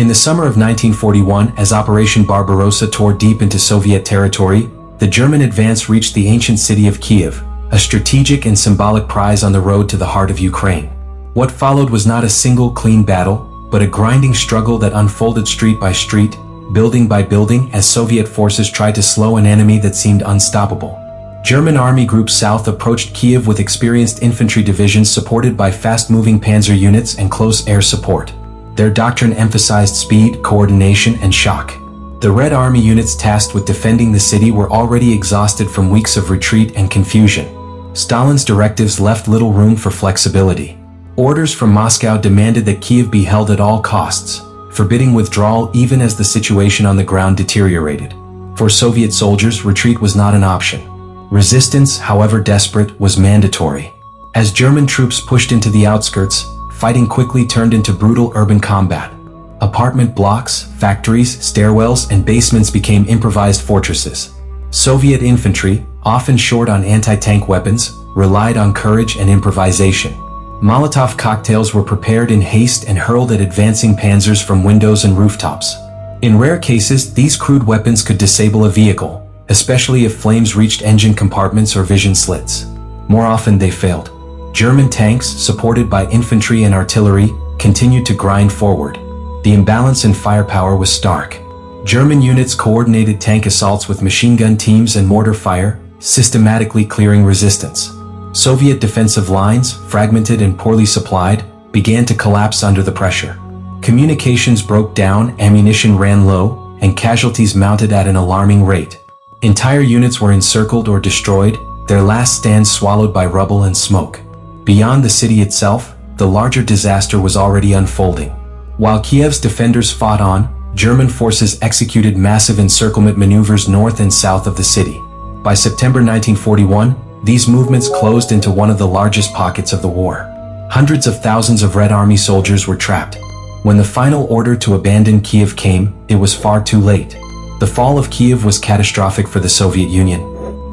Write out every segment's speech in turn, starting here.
In the summer of 1941, as Operation Barbarossa tore deep into Soviet territory, the German advance reached the ancient city of Kiev, a strategic and symbolic prize on the road to the heart of Ukraine. What followed was not a single clean battle, but a grinding struggle that unfolded street by street, building by building, as Soviet forces tried to slow an enemy that seemed unstoppable. German army groups south approached Kiev with experienced infantry divisions supported by fast-moving panzer units and close air support. Their doctrine emphasized speed, coordination, and shock. The Red Army units tasked with defending the city were already exhausted from weeks of retreat and confusion. Stalin's directives left little room for flexibility. Orders from Moscow demanded that Kiev be held at all costs, forbidding withdrawal even as the situation on the ground deteriorated. For Soviet soldiers, retreat was not an option. Resistance, however desperate, was mandatory. As German troops pushed into the outskirts, fighting quickly turned into brutal urban combat. Apartment blocks, factories, stairwells, and basements became improvised fortresses. Soviet infantry, often short on anti-tank weapons, relied on courage and improvisation. Molotov cocktails were prepared in haste and hurled at advancing panzers from windows and rooftops. In rare cases, these crude weapons could disable a vehicle, especially if flames reached engine compartments or vision slits. More often they failed. German tanks, supported by infantry and artillery, continued to grind forward. The imbalance in firepower was stark. German units coordinated tank assaults with machine gun teams and mortar fire, systematically clearing resistance. Soviet defensive lines, fragmented and poorly supplied, began to collapse under the pressure. Communications broke down, ammunition ran low, and casualties mounted at an alarming rate. Entire units were encircled or destroyed, their last stands swallowed by rubble and smoke. Beyond the city itself, the larger disaster was already unfolding. While Kiev's defenders fought on, German forces executed massive encirclement maneuvers north and south of the city. By September 1941, these movements closed into one of the largest pockets of the war. Hundreds of thousands of Red Army soldiers were trapped. When the final order to abandon Kiev came, it was far too late. The fall of Kiev was catastrophic for the Soviet Union.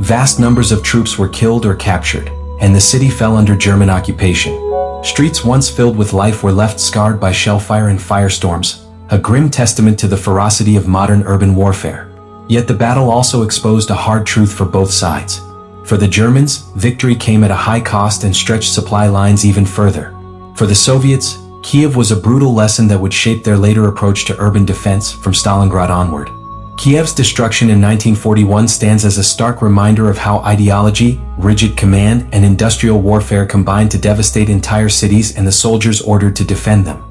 Vast numbers of troops were killed or captured, and the city fell under German occupation. Streets once filled with life were left scarred by shellfire and firestorms, a grim testament to the ferocity of modern urban warfare. Yet the battle also exposed a hard truth for both sides. For the Germans, victory came at a high cost and stretched supply lines even further. For the Soviets, Kiev was a brutal lesson that would shape their later approach to urban defense from Stalingrad onward. Kiev's destruction in 1941 stands as a stark reminder of how ideology, rigid command, and industrial warfare combined to devastate entire cities and the soldiers ordered to defend them.